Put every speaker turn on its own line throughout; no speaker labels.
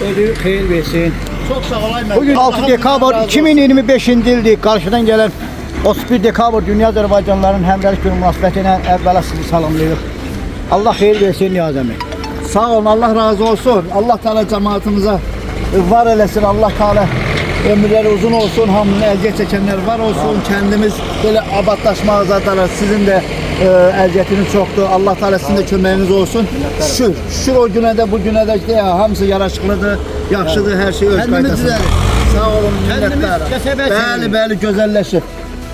Ödül xeyir versin.
Çok sağ olayım.
Bugün 6 dekabr 2025 ildir. Qarşıdan gələn 31 dekabr Dünya Azərbaycanlıların həmrəylik günü münasibətilə əvvəla sizi salamlayırıq. Allah xeyir versin Niyaz əmi.
Sağ olun, Allah razı olsun. Allah Teala cemaatimize var eləsin. Allah Teala ömürleri uzun olsun. Hamının əziyyət çekenler var olsun. Kendimiz böyle abadlaşma azadlar. Sizin de əziyyətiniz çoktur. Allah Teala sizin de köməyiniz olsun. Şükür o güne de bu güne de işte ya, hamısı yaraşıqlıdır, yaxşıdır, her şey öz qaydasıdır. Sağ olun minnettar. Bəli,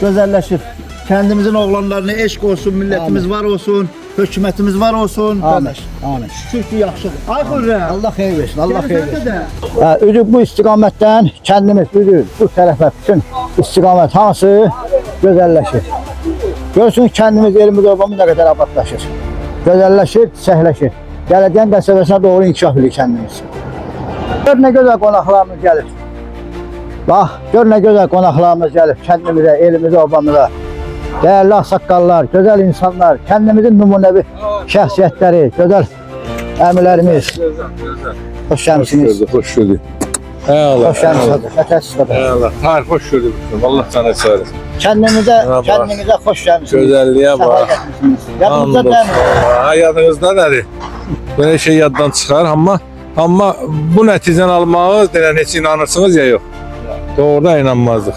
gözəlləşir. Kendimizin oğlanlarına eşq olsun, milletimiz var olsun. Hökumətimiz var olsun.
Amin. Amin.
Şükür ki yaxşıdır. Ay xurra.
Allah xeyir versin. Allah xeyir versin. Üzük bu istiqamətdən kəndimiz üzük bu tərəfə bütün istiqamət hamısı gözəlləşir. Görsünüz kəndimiz, elimiz, obamız nə qədər abadlaşır. Gözəlləşir, çiçəkləşir. Gələcəyin qəsəbəsinə doğru inkişaf edir kəndimiz. Gör nə gözəl qonaqlarımız gəlir. Bax, gör nə gözəl qonaqlarımız gəlir kəndimizə, elimizə, obamıza. Değerli aksakallar, güzel insanlar, kendimizin numunevi şahsiyetleri, güzel emirlerimiz. Hoş geldiniz.
Hoş gördük. Eyvallah.
Hoş geldiniz.
Eyvallah. Tarih hoş gördük. Allah sana sağ olasın.
Kendinize hoş geldiniz.
Güzelliğe bak.
Yanınızda değil mi?
Hayatınızda nedir? Böyle şey yaddan çıkar ama bu neticeden almağı hiç inanırsınız ya yok. Doğrudan inanmazdık.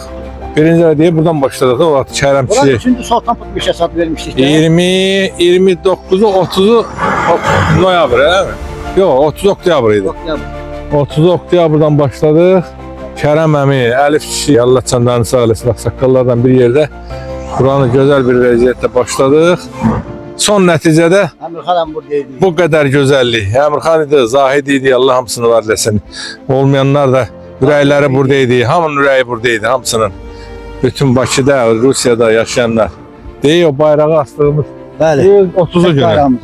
Birinci diye buradan başladık o vakit çayremçiliği.
Burası 3. Sultan Putbiş'e saat vermiştik.
29'u 30'u noyabr değil mi? Yok 30 oktyabrıydı. 30 oktyabrdan başladık. Kerem əmi, Elif kişi, Allah canlarını sağ olasın, aksakallardan bir yerde buranı güzel bir vəziyyətdə başladık. Son neticede bu kadar güzellik. Emirhan idi, Zahid idi, Allah hamısını var desin. Olmayanlar da ürəkləri buradaydı, hamının ürəyi buradaydı, hamısının. Bütün Bakıda, Rusya'da yaşayanlar. Deyir o bayrağı astığımız 30'u günü.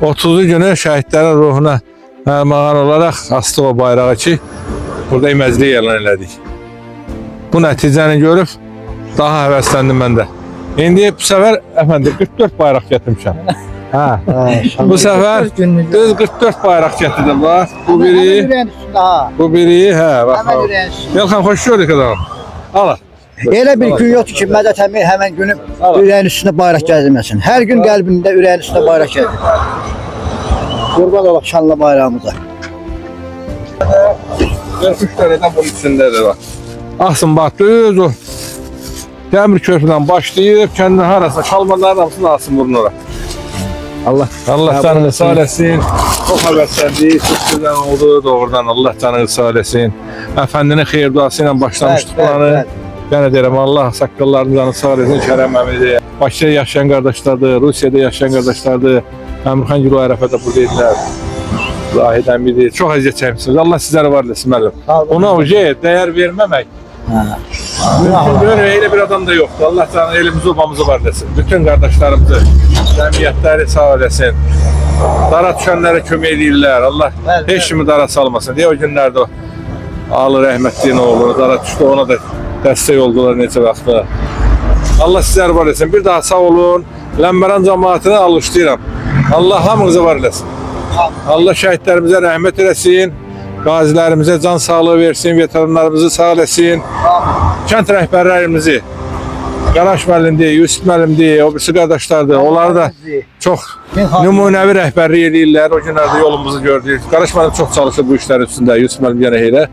30'u günü şəhidlərin ruhuna armağan olaraq astıq o bayrağı ki, burada əməzliyi elan elədik. Bu nəticəni görüb daha həvəsləndim mən də. İndi bu səfər əfəndim 44 bayraq gətirmişəm. Bu səfər düz 44 bayraq gətirdim bax. Bu biri, bax. Yelxan xoş gördük adam. Alır.
Elə bir gün yoxdur ki, Mədət əmi həmən günü ürəyin üstünə bayraq gəzdirməsin. Hər gün qəlbində ürəyin üstünə bayraq gəzdir. Qurban olaq şanlı bayrağımıza.
43 tane de bunun içindedir bak. Asın bak düz o. Demir köprüden başlayıp kendini harasa çalmaların hamısını asın burun oraya. Allah canını sağ eləsin. Çok həvəsləndi, çok güzel oldu doğrudan. Allah canını sağ eləsin. Efendinin xeyir duasıyla başlamışdık planı. Ben deyirəm Allah saqqallarını canı sağ eləsin. Kərəm əmidir. Bakıda yaşayan qardaşlardır, Rusiyada yaşayan qardaşlardır. Əmirxan Gül Ərəfədə buradaydılar. Zahid əmidir. Çox əziyyət çəkmişsiniz. Allah sizlərə var eləsin müəllim. Ona dəyər verməmək. Böyle öyle bir adam da yoktu. Allah sana elimizi obamızı var desin. Bütün kardeşlerimizi, cemiyetleri sağ olasın. Dara düşenlere kömək edirlər. Allah heç kimi dara salmasın diye o günlerde o Ali Rəhmətliyin oğlu dara düştü, ona da dəstək oldular neçə vaxtda. Allah sizler var desin. Bir daha sağ olun. Ləmbəran cemaatini alışlayıram. Allah hamınızı var eləsin. Allah şəhidlərimizə rəhmət eləsin. Qazilərimizə can sağlığı versin, veteranlarımızı sağ eləsin. Kənd rəhbərlərimizi, Qaraş müəllimdir, Yusuf müəllimdir, o birisi qardaşlardır. Onları da çox nümunəvi rəhbərlik edirlər. O günlərdə yolumuzu gördük. Qaraş müəllim çox çalışır bu işlər üstündə, Yusuf müəllim yenə elə.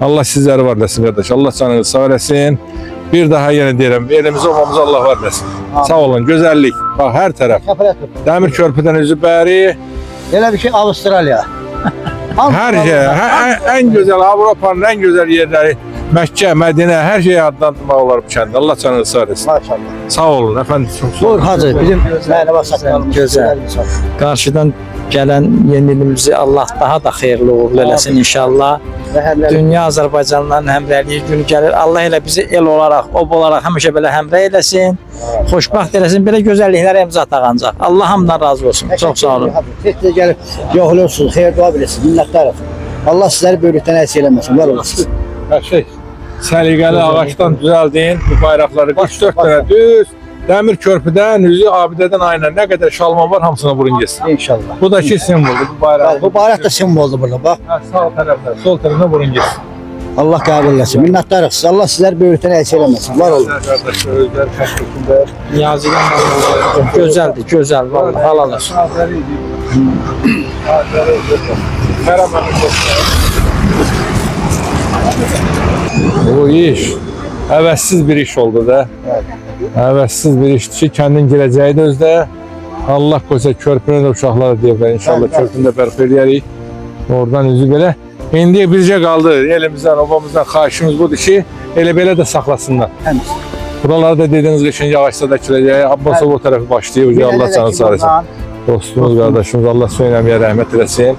Allah sizləri var eləsin qardaş. Allah canınızı sağ eləsin. Bir daha yenə deyirəm, elimizi olmamızı Allah var eləsin. Sağ olun, gözəllik. Bax, hər tərəf. Dəmir körpüdən üzü bəri.
Elə bir şey Avustraliya.
Her şey, en güzel Avrupa'nın en güzel yerleri Məkkə, Mədinə, hər şeyi adlandırmaq olar bu kəndə. Allah canını sağ etsin.
Maşallah.
Sağ olun efendim. Çok sağ olun.
Buyur Hacı, bizim məlumat saqqalımız
gözəl. Qarşıdan gələn yeni ilimizi Allah daha da xeyirli uğurlu eləsin inşallah. Dünya Azərbaycanlıların həmrəyliyi günü gəlir. Allah elə bizi el olaraq, ob olaraq həmişə belə həmrəy eləsin. Xoşbaxt eləsin, belə gözəlliklərə imza atacaq. Allah hamdan razı olsun. Çox sağ olun.
Tez gəlib yoxluyorsunuz, xeyir dua biləsiniz, minnətdarıq. Allah sizləri böyrükdən əks eləməsin, var olasınız.
Hər şey səliqəli ağaçdan düzəldin bu bayraqları 44 tane düz Dəmir körpüdən, üzü abidədən aynen nə qədər şalman var hamısına vurun geçsin.
İnşallah.
Bu da ki simvoldur, bu bayraq.
Bəli, bu bayraq da simvoldur burada bax.
Sağ tərəfdən, sol tərəfdən vurun geçsin.
Allah qəbul etsin. Minnətdarıq sizə. Allah sizlər böyükdən əksik eləməsin. Var olun.
Qardaşlar, özləri təşkilimdə.
Niyazi'den güzeldi, güzel. Vallahi halal olsun.
Bu iş əvəzsiz bir iş oldu da. Əvəzsiz bir işdir ki, kəndin girəcəyi də özdə. Allah qoysa körpünə də uşaqlar deyiblər. İnşallah körpünü də bərpa edərik. Oradan üzü belə. İndi bircə qaldı. Elimizdən, obamızdan xahişimiz budur ki, elə belə də saxlasınlar.
Həmd.
Buralarda dediğiniz geçen yağışta da kiləcək. Abbasov o tərəfi başlayıb. Uca Allah canı sağ olsun. Dostumuz, kardeşimiz Allah söyləməyə rəhmət eləsin.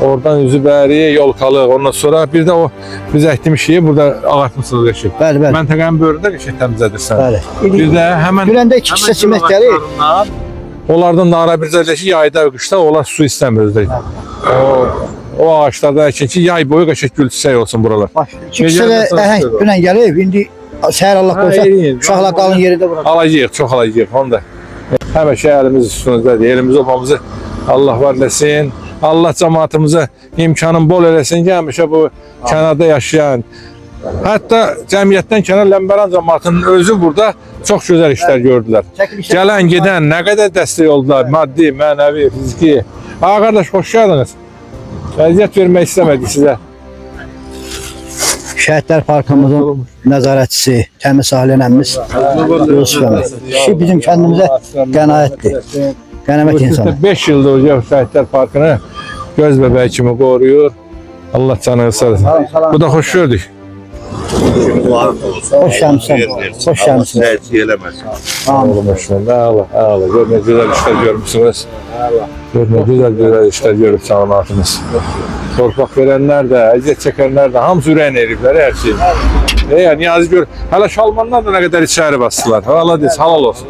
Oradan üzü bəri, yol qalıq. Ondan sonra bir də o biz əkdiyimiz şeyi burada ağartmışsınız qəşəng.
Bəli, bəli.
Məntəqənin böyründə qəşəng təmizlədirsən.
Bəli.
Bir də həmən
Güləndə iki kisə çimək gəlir.
onlardan da ara bir zədəki yayda və qışda onlar su istəmir özdə. O ağaçlardan əkin ki, yay boyu qəşəng gül çiçək olsun buralar.
İki kisə də əhəng günən gəlib. İndi səhər Allah qoysa uşaqlar qalın yerində burada.
Alacağıq, çox alacağıq onu da. Həmişə əlimiz üstünüzdədir. Elimiz obamızı Allah var eləsin. Allah cəmaatımıza imkanın bol eləsin ki, həmişə bu kənarda yaşayan, hətta cəmiyyətdən kənar Ləmbəran cəmaatının özü burada çox gözəl işlər gördülər. Gələn, gedən nə qədər dəstək oldular, maddi, mənəvi, fiziki. Ağa qardaş, xoş gəldiniz. Vəziyyət vermək istəmədik sizə.
Şəhidlər Parkımızın nəzarətçisi, təmiz sahlənəmiz Yusuf əmi. Kişi bizim kəndimizə qənaətdir. Qənəmət insanı.
5 ildir o Şəhidlər Parkını göz bəbəyi kimi qoruyur. Allah canını sağ olsun. Bu da xoş gördük.
Xoş gəlmişsən. Xoş gəlmişsən.
Oğlum hoşuna. Allah. Görmə güzel işler görmüşsünüz. Görmə güzel işler görüp cəmaatımız. Torpaq verənlər də, əziyyət çəkənlər də hamısı ürəyin eriblər hər şey. Yani Niyazi gör. Hələ şalmanlar da nə qədər içəri bastılar. Allah desin, halal olsun.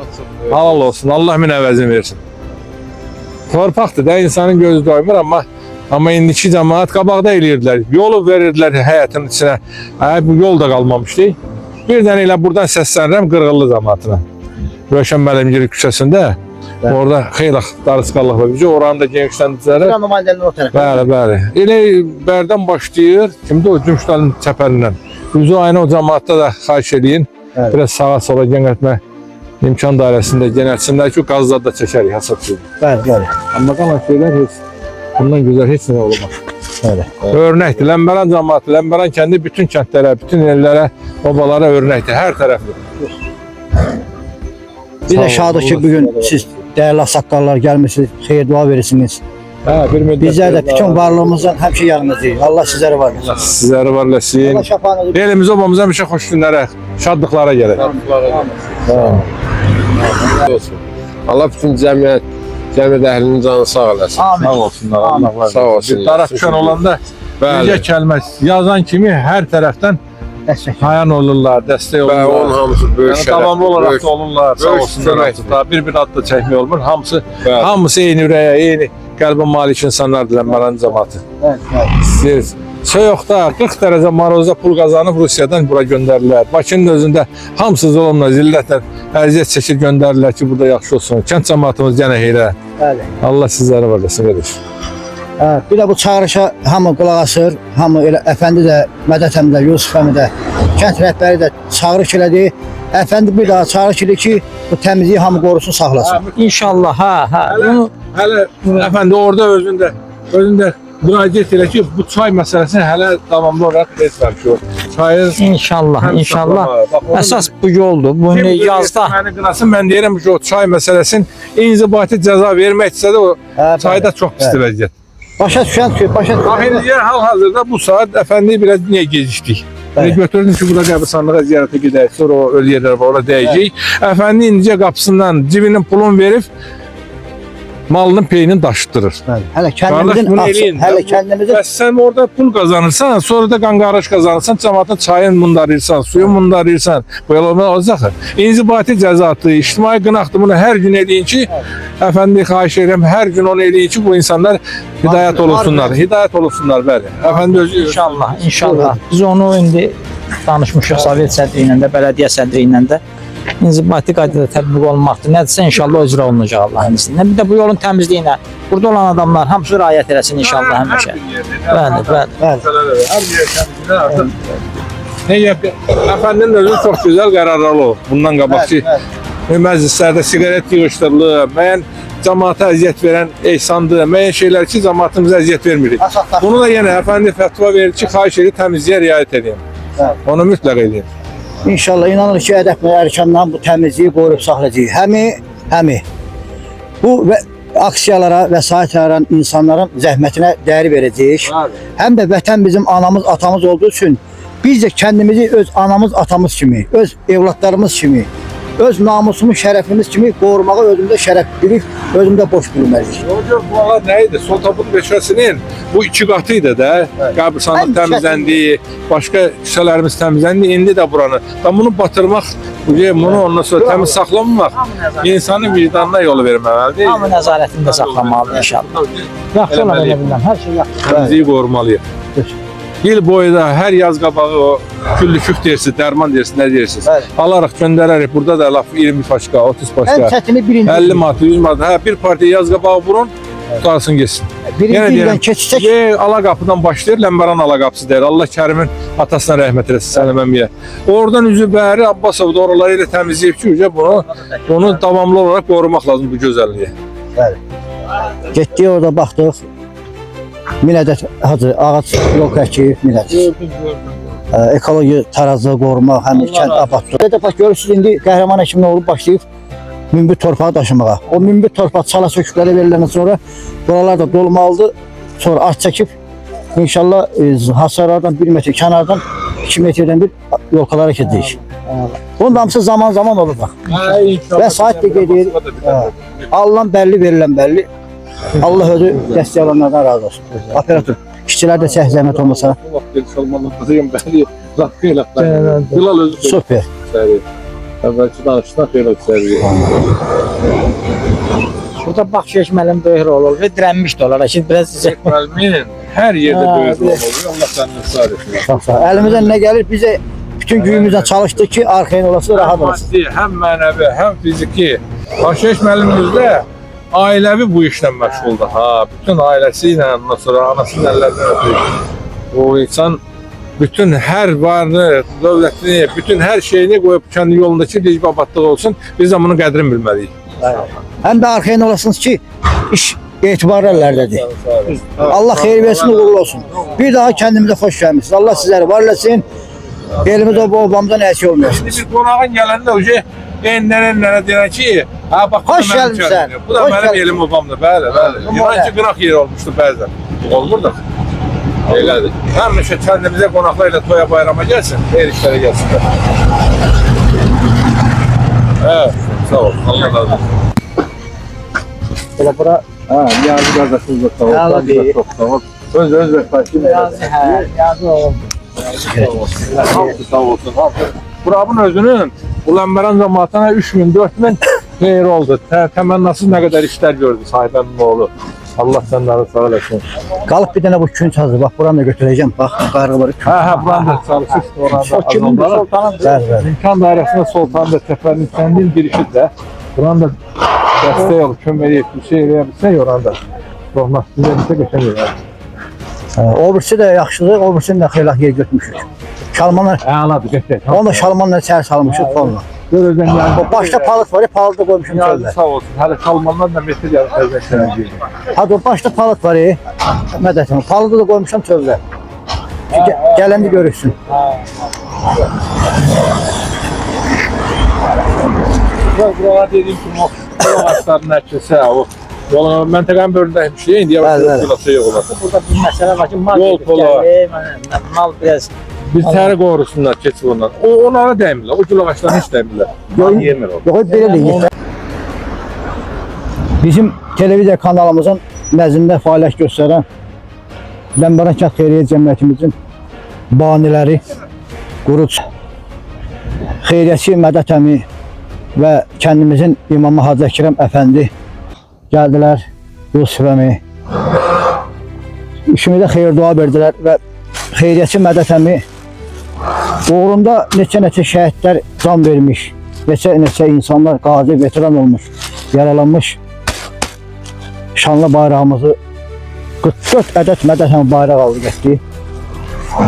Halal olsun. Allah min əvəzini versin. Torpaqdır da insanın gözü doymur amma indiki cəmaat qabaqda eləyirdilər. Yolu verirdilər həyatın içinə. Bu yol da qalmamışdı. Bir dənə elə buradan səslənirəm Qırğıllı cəmaatına. Röşən Məlimgili küçəsində. Orada xeyli darısqallıq var. Oranı da genişləndirəcəklər.
Nümayəndənin o tərəfə.
Bəli. Elə bərdən başlayır. Kimdə o Cümşdalın çəpərindən. Üzü aynı o cəmaatda da xahiş eləyin. Biraz sağa sola genəltmə imkan dairəsində genəlsinlər ki, qazlar da çəkərik hasat üçün.
Bəli.
Amma qalan şeylər heç bundan gözəl heç nə olmaz.
Bəli.
Örnəkdir. Ləmbəran cəmaatı, Ləmbəran kəndi bütün kəndlərə, bütün ellərə, obalara örnəkdir. Hər tərəfli.
Bir də şadıq ki, bugün siz dəyərli saqqallar gəlmişsiniz, xeyir dua verirsiniz.
Bir müddət.
Bizlər də bütün varlığımızdan həmişə yanınızdayıq. Allah sizləri var etsin.
Sizləri var eləsin.
Allah şəfanızı
Elimiz obamıza həmişə xoş günlərə, şadlıqlara gəlir.
Allah bütün cəmiyyət əhlinin canı sağ eləsin.
Sağ olsunlar. Allah var.
Sağ olsun.
Bir taraf düşən olanda
Bəli.
bircə kəlmə yazan kimi hər tərəfdən
dəstək.
hayan olurlar, dəstək
Və onun
olurlar.
hamısı böyük
Yəni
şərəf.
davamlı olaraq
böyük-
da olurlar. Sağ
böyük
olsunlar.
köməkdir.
Daha bir ad da çəkmək olmur.
Bəli.
Hamısı eyni ürəyə, eyni qəlbə malik insanlardır Ləmbəran cəmaatı. İstəyirsiniz. Soyuqda 40 dərəcə marozda pul qazanıb Rusiyadan bura göndərirlər. Bakının özündə hamısı zulmla, zillətlə əziyyət çəkir göndərirlər ki, burada yaxşı olsun. Kənd cəmaatımız yenə heylə.
Bəli.
Allah sizləri var desin verir.
Bir də bu çağırışa hamı qulaq asır, hamı elə əfəndi də, Mədət əmi də, Yusuf əmi də, kənd rəhbəri də çağırış elədi. Əfəndi bir daha çağırış elədi ki, bu təmizliyi hamı qorusun, saxlasın.
İnşallah, Bunu
Hələ əfəndi orada özündə müraciət elə ki, bu çay məsələsini hələ davamlı olaraq etməmiş o. Çayın
inşallah.
Bak, onu
Əsas bu yoldur. Bu
kim
yazda.
Məni qınasın, mən deyirəm ki, o çay məsələsinin inzibati cəza verməksə də o çayda çox pisdir vəziyyət.
Başa düşən ki,
Axırıncı hal-hazırda bu saat əfəndiyi biraz niyə gecikdik?
Bəli.
Götürdüm ki, burada qəbristanlığa ziyarətə gedək, sonra o ölü yerlər var, ora dəyəcək. Əfəndi indicə qapısından cibinin pulunu verib, malının peyini daşıtdırır.
Hələ
Qardaş, bunu
kəndimizin
eləyin.
hələ kəndimizin
Bəs sən orada pul qazanırsan, sonra da qanqarış qazanırsan, cəmaatın çayın mundarıyırsan, suyun mundarıyırsan, bu yol olacaq. İnzibati cəzatı, ictimai qınaqdır, bunu hər gün eləyin ki, əfəndi xahiş edirəm, hər gün onu eləyin ki, bu insanlar hidayət olunsunlar, bəli. Əfəndi özü
İnşallah. Biz onu indi danışmışıq Sovet sədri ilə də, bələdiyyə sədri ilə də. inzibati qaydada tətbiq olunmaqdır. Nədirsə inşallah icra olunacaq Allahın izniyle. Bir də bu yolun təmizliyinə burada olan adamlar hamısı riayət eləsin inşallah həmişə. Bəli, bəli.
Her bir yaşamcıda artık efendinin özü çok güzel kararlar oldu. Bundan qabaq ki, məclislərdə sigaret yığışdırılır, müəyyən cəmaata əziyyət verən ehsandır, müəyyən şeylər ki, cəmaatımıza əziyyət vermirik. Bunu da yenə efendi fətva verir ki, xahiş edib təmizliyə riayət edin. Onu mütləq edin.
İnşallah inanırıq ki, Ədəb Erkandan bu təmizliyi qoruyub saxlayacağıq. Həmi bu aksiyalara, vəsait veren insanların zəhmətinə dəyər verəcəyik. Həm də vətən bizim anamız, atamız olduğu üçün biz də kendimizi öz anamız, atamız kimi, öz evlatlarımız kimi, öz namusumuz, şərəfimiz kimi qorumağı özümüzdə şərəf bilib, özümüzdə boş bilməliyik.
Bu ağlar neydi? Sol tapın beşəsinin bu iki katıydı da. Qəbristanlıq təmizləndi, başqa küçələrimiz təmizləndi. İndi də buranı. Bunu batırmaq, bunu ondan sonra təmiz saxlamamaq insanın vicdanına yolu verməlidir.
Hamı nəzarətində saxlamalıdır inşallah. Yaxşı olar elə bilməm, hər şey yaxşı.
Təmizliyi qorumalıyıq. Yıl boyu da her yaz qabağı o küllü küf dersi, dərman dersi, nə deyirsiniz? Alarıq, göndərərik. Burada da laf 20 başqa, 30
Ən
başqa,
çətini birinci
50 manat, 100 manat. Bir partiya yaz qabağı vurun, tutarsın geçsin.
birinci ildən keçsək.
Ala qapıdan başlayır, Ləmbaran ala qapısı deyir. Allah Kərimin atasına rəhmət eləsin, Səlim əmmiyə. Oradan üzü bəri Abbasov da oraları ilə təmizləyib ki, bunu davamlı olarak qorumaq lazım bu gözəlliyi.
Getdik orada baxdıq. Minədət hacı ağac yol əkib, minədət. Ekoloji tarazlığı qorumaq, həm kənd abadlıq. Bir də bax görürsünüz indi qəhrəman həkimlə olub başlayıb münbit torpağı daşımağa. O münbit torpaq çala söküklərə veriləndən sonra buralar da dolmalıdır. Sonra arx çəkib inşallah hasarlardan 1 metr, kənardan 2 metrdən bir yolkalara keçəcəyik. Bunun hamısı zaman olur bax. Vəsait də gedir. Alınan bəlli, verilən bəlli. Allah özü dəstək alanlardan razı olsun. Operator, işçilər də səh zəhmət olmasa.
Bilal özü
Süper.
Əvvəlki danışdan xeyli ötürüyor.
Burada bax keçməlim böyük rol olur və dirənmiş də olar. Şimdi biraz
Müəllimin hər yerdə böyük rol oluyor. Allah səndən sağ etsin.
Sağ sağ. Əlimizdən nə gəlir bizə bütün gücümüzlə çalışdıq ki, arxayın olasın, rahat olasın.
Maddi, həm mənəvi, həm fiziki. Başkeş müəllimimizdə ailəvi bu işlə məşğuldur. Bütün ailəsi ilə, ondan sonra anasının əllərindən ötürür. O insan bütün hər varını, dövlətini, bütün hər şeyini qoyub kendi yolundakı necib abadlıq olsun. Biz də bunun qədrini bilməliyik.
Həm də arxayın olasınız ki, iş etibarlı əllərdədir. Allah xeyir versin, uğurlu olsun. Bir daha kendimize xoş gəlmişsiniz. Allah sizləri var eləsin. Elimiz o babamızdan əksik olmayasınız.
Bir qonağın gələndə oje enlərə deyən ki, bax bu da
Hoş
mənim
gəlmisən.
kəndimdir. Bu da
Hoş
mənim
gəldin.
elim obamdır. Bəli. İnan ki, qıraq yeri olmuşdu bəzən. Olmur da. Elədir. Həmişə kəndimizə qonaqlarla toya bayrama gəlsin, xeyir işlərə gəlsinlər. Evet, sağ ol. Allah razı olsun.
Elə bura
Niyazi qardaşımız da sağ ol.
Allah
Sen de çok sağ ol. Öz vəsaitin
yazı olun.
hamısı sağ olsun. Buranın özünün Ulanmaran zamanına 3000, 4000 xeyir oldu. Təmənnasız nə qədər işlər gördü sahibənin oğlu. Allah sənləri sağ eləsin.
qalıb bir dənə bu künc hazır. Bax buranı da götürəcəm. Bax qarğı var.
Buranı da çalışır.
O kimin bu sultanın?
Bəli.
İmkan dairəsində Sultan da Təpənin kəndin girişi də. Buranı da dəstək olub, kömək edib, bir şey eləyə oranı da. Olmaz, sizə bir şey geçemiyor.
O birisi də yaxşıdır. O birisini də xeyli yer götürmüşük. Şalmanlar,
Əladır, geçək.
onu da şalmanla içəri salmışıq tonla.
Görürsən yəni.
O başda palık var, palığı da qoymuşum
Niyazi
çöldə.
sağ olsun. Hələ Salmanlar da metre yarım təzələklərə girdi.
Hadi o başda palık var, mədətim. Palığı da qoymuşam çöldə. Gələndə görürsün.
Buralar dediyim kimi o ağaçların əkilsə, o məntəqənin bölündəymiş şey, indi
Bəli, bəli.
yavaş-yavaş yok olar.
Burada bir məsələ var ki, mal
Yol
gedib
polo.
gəlir, mal biraz
Bir təri qorusunlar, keçib ondan. Onlara dəymirlər, o gül ağaçlarına heç dəymirlər. Yemir o.
Yox, belə deyil. Bizim televiziya kanalımızın nəzdində fəaliyyət göstərən Ləmbaran Kənd Xeyriyyə Cəmiyyətimizin baniləri, qurucu, xeyriyyəçi Mədət əmi və kəndimizin imamı Hacı Əkrəm əfəndi gəldilər, Yusuf əmi. İşimizə xeyir dua verdilər və xeyriyyəçi Mədət əmi uğrunda neçə şəhidlər can vermiş. neçə insanlar qazi, veteran olmuş, yaralanmış. Şanlı bayrağımızı 44 ədəd Mədətəmi bayraq aldı getdi.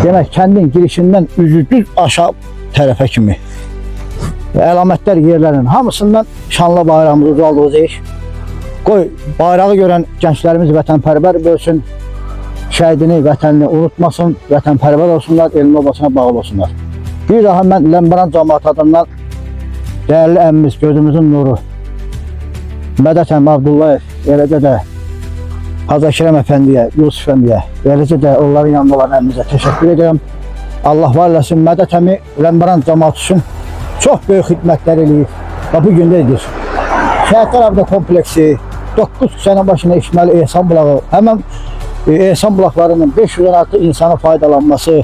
Demək, kəndin girişindən üzü düz aşağı tərəfə kimi və əlamətlər yerlərin hamısından şanlı bayrağımızı uzaldıracağıq. Qoy bayrağı görən gənclərimiz vətənpərvər bölsün, şəhidini, vətənini unutmasın, vətənpərvər olsunlar, elin obasına bağlı olsunlar. Bir daha mən Ləmbəran cəmaatı adından dəyərli əmmimiz, gözümüzün nuru Mədət əmi Abdullayev, eləcə də Hacı Əkrəm əfəndiyə, Yusuf əmmiyə, eləcə də onların yanında olan əmmimizə təşəkkür edirəm. Allah var eləsin, Mədət əmi Ləmbəran cəmaatı üçün çox böyük xidmətlər eləyir və bu gün də edir. Şəhidlər abdə kompleksi, 9 küçənin başına içməli Ehsan bulağı, həmən Ehsan bulaqlarının 500-dən artıq insana faydalanması,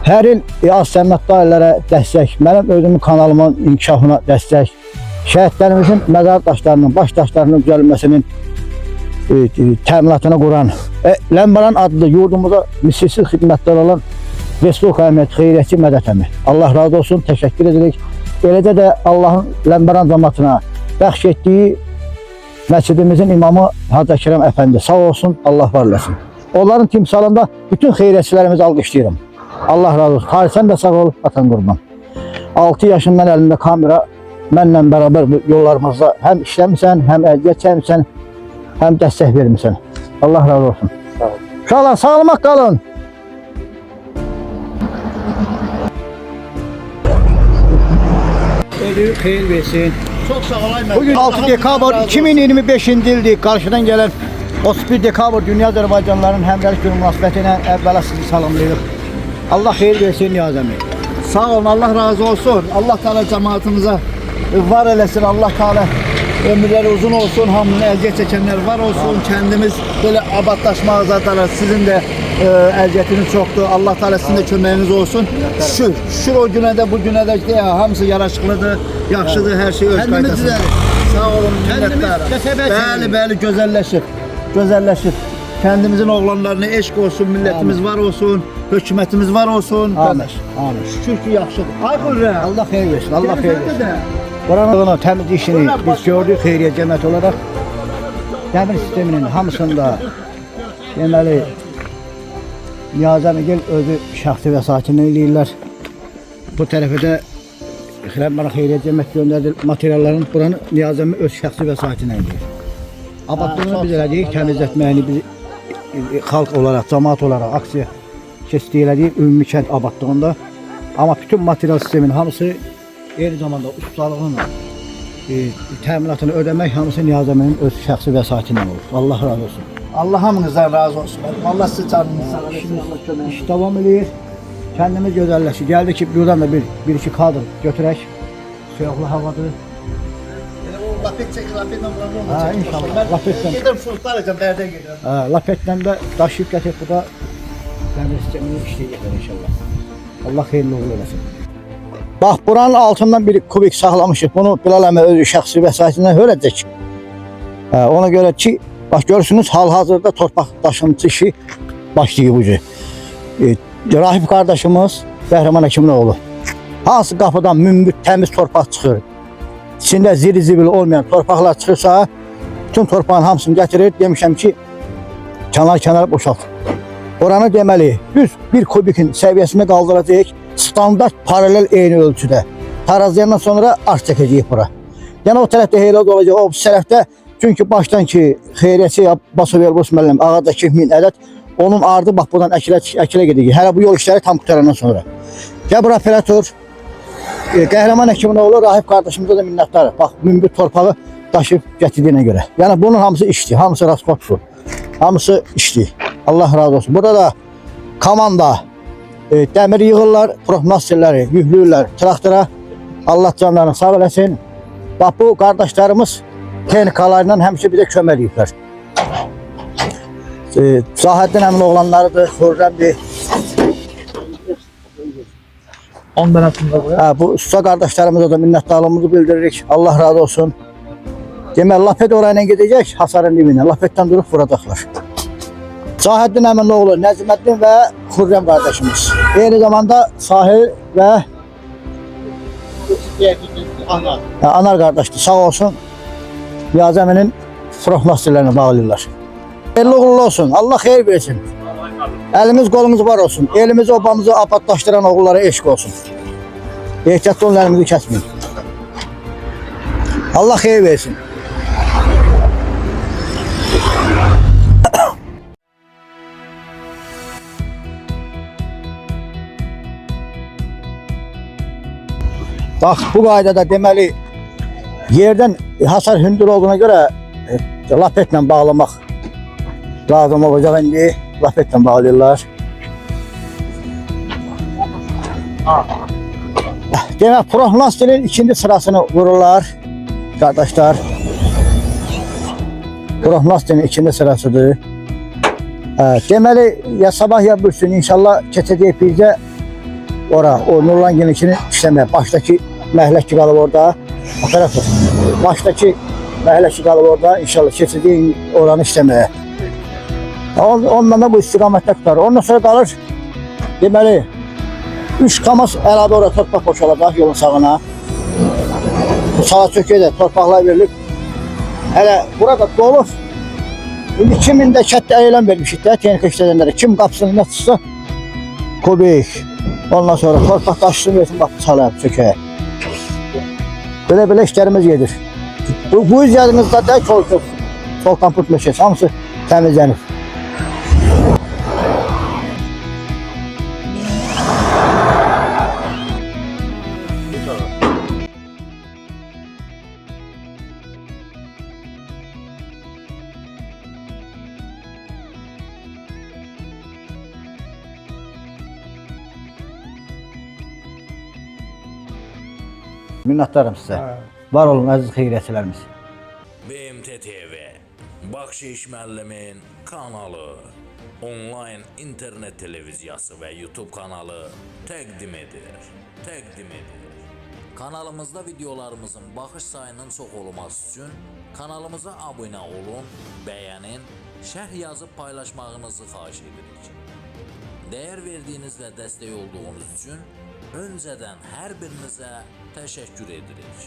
hər il az səmət dairələrə dəstək, mənim özümün kanalımın inkişafına dəstək, şəhidlərimizin məzar daşlarının, baş daşlarının düzəlməsinin təminatını quran, Ləmbəran adlı yurdumuza misilsiz xidmətlər olan Respublika Əmiyyət Xeyriyyətçi Mədət əmi. Allah razı olsun, təşəkkür edirik. Eləcə də Allahın Ləmbəran cəmaatına bəxş etdiyi məscidimizin imamı Hacı Əkrəm əfəndi sağ olsun, Allah var eləsin. Onların timsalında bütün xeyriyyətçilərimizi alqışlayıram. Allah razı olsun. Xarisən də sağ ol, vatan qurban. 6 yaşından əlində kamera, mənlə bərabər yollarımızda həm işləmirsən, həm əziyyət çəkmirsən, həm dəstək vermirsən. Allah razı olsun. Uşaqlar, sağlamaq qalın. Ölü xeyir versin.
Çok sağ olayım.
Bugün 6 dekabr 2025-ci ildir. Qarşıdan gələn 31 dekabr Dünya Azərbaycanlıların həmrəylik günü münasibəti ilə əvvəla sizi salamlayırıq. Allah xeyir versin Niyaz əmi.
Sağ olun, Allah razı olsun. Allah Teala cemaatimize var eləsin. Allah Teala ömürleri uzun olsun. Hamının əziyyət çekenler var olsun. Kendimiz böyle abadlaşma zaten sizin de əziyyətiniz çoktu. Allah Teala sizin de köməyiniz olsun. Şükür o güne de bu güne de işte ya, hamısı yaraşıqlıdır, yaxşıdır, her şey öz qaydasında. Sağ olun minnətdarım. Bəli, gözəlləşir. Gözəlləşir. Kendimizin oğlanlarına eşq olsun, milletimiz var olsun, hükümetimiz var olsun.
Amin. Amin.
Şükür ki yaxşıdır. Ay Xürrəm.
Allah xeyir versin. Allah xeyir versin. Buranın təmiz işini biz gördük xeyriyyə cəmiyyət olaraq. Dəmir sisteminin hamısında deməli Niyaz əmigil özü şəxsi vəsaitini eləyirlər. Bu tərəfə də Ləmbəran xeyriyyə cəmiyyət göndərdi materialların buranı Niyaz əmi öz şəxsi vəsaitini eləyir. Abadlığını biz elədik, təmizlətməyini biz xalq olaraq, cəmaat olaraq aksiya keçdi elədik ümumi kənd abadlığında. Amma bütün material sistemin hamısı eyni zamanda ustalığının təminatını ödəmək hamısı Niyaz əminin öz şəxsi vəsaitindən olur. Allah razı olsun.
Allah hamınızdan razı olsun. Allah sizi canınızı sağ olsun.
İş davam edir. Kendimiz gözəlləşir. Gəldi ki, buradan da bir iki kadr götürək. Soyuqlu havadır.
Lapet çek, lapetle buranı
Ha,
çek.
inşallah. Lapetle.
Giderim fırtlar edeceğim, nerede giderim?
Lapetlə də daşıyıb gətirib burada dəmir sistemini işləyəcəklər inşallah. Allah xeyirli uğurlu eləsin. Bax, buranın altından bir kubik saxlamışıq. Bunu Bilal əmi öz şəxsi vəsaitindən hörəcək. Ona görə ki, bax görürsünüz, hal-hazırda torpaq daşıntısı işi başlayıb bu cür. Rahib qardaşımız Bəhrəman Həkimin oğlu. Hansı qapıdan mümbit təmiz torpaq çıxır, içində ziri-zibil olmayan torpaqlar çıxırsa, bütün torpağın hamısını gətirir, demişəm ki, kənar boşalt. Oranı deməli, düz bir kubikin səviyyəsində qaldıracaq, standart paralel eyni ölçüdə. Tarazlayandan sonra arx çəkəcəyik bura. Yəni o tərəfdə heylə olacaq, o tərəfdə çünki başdan ki, xeyriyyəçi Basov Elbos müəllim ağacdakı 1000 ədəd, onun ardı bax buradan əkilə gedəcək. Hələ bu yol işləri tam qutarandan sonra. Gəl bura operator, Qəhrəman Həkimin oğlu Rahib qardaşımıza da minnətdarıq. Bax, mümbit torpağı daşıb gətirdiyinə görə. Yəni bunun hamısı işdir, hamısı rasxotdur. Hamısı işdir. Allah razı olsun. Burada da komanda dəmir yığırlar, profmasterləri yükləyirlər traktora. Allah canlarını sağ eləsin. Bax bu qardaşlarımız texnikalarla həmişə bizə kömək ediblər. Zahəddin əmin oğlanlarıdır, Xürrəmdir.
Ondan altında bu.
Bu usta qardaşlarımıza da minnətdarlığımızı bildiririk. Allah razı olsun. Deməli, lapet orayla gedəcək, hasarın dibinə. Lapetdən durub vuracaqlar. Zahəddin əmin oğlu Nəziməddin və Xürrəm qardaşımız. Eyni zamanda Sahil və Anar qardaşdır, sağ olsun. Yazəminin profmasterlərini bağlayırlar. Elli uğurlu olsun, Allah xeyir versin. Elimiz qolumuz var olsun. Elimizi, obamızı abadlaşdıran oğullara eşq olsun. Ehtiyatlı olun, elimizi kəsməyin. Allah xeyir versin. Bax, bu qaydada deməli, yerdən hasar hündür olduğuna görə lapetlə bağlamaq lazım olacaq indi. Lapetlə bağlayırlar. Demək, proflasterin ikinci sırasını vururlar qardaşlar. Proflasterin ikinci sırasıdır. Deməli, ya sabah ya bürsün inşallah keçəcək bizdə ora, o Nurlan Gemikini işləməyə. Başdakı məhlək ki qalıb orada. Operator. Başdakı məhlək ki qalıb orada. İnşallah keçəcək oranı işləməyə. Ondan da bu istiqamətdə tutar. Ondan sonra qalır, deməli, 3 kamas əlavə orada torpaq boşalacaq yolun sağına. Bu sağa çökəyə də torpaqlar verilib. Hələ burada dolub. İndi 2000-də kətdə eyləm vermişik də, texnika işlədənlərə. Kim qapısını nə tutsa, kubik. Ondan sonra torpaq daşısını versin, bax, çalab, çökəyə. Belə işlərimiz gedir. Bu izlədiyinizdə də sol kamput meşəsi, hamısı təmizlənir. Minnətdarım sizə. Var olun əziz xeyriyyətçilərimiz.
BMT TV, Baxşiş müəllimin kanalı, onlayn internet televiziyası və YouTube kanalı təqdim edir. Kanalımızda videolarımızın baxış sayının çox olması üçün kanalımıza abunə olun, bəyənin, şərh yazıb paylaşmağınızı xahiş edirik. Dəyər verdiyiniz və dəstək olduğunuz üçün öncədən hər birinizə təşəkkür edirik.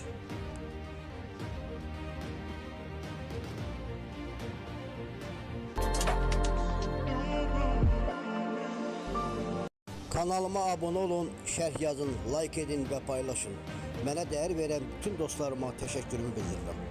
Kanalıma abunə olun, şərh yazın, like edin və paylaşın. Mənə dəyər verən bütün dostlarıma təşəkkürümü bildirirəm.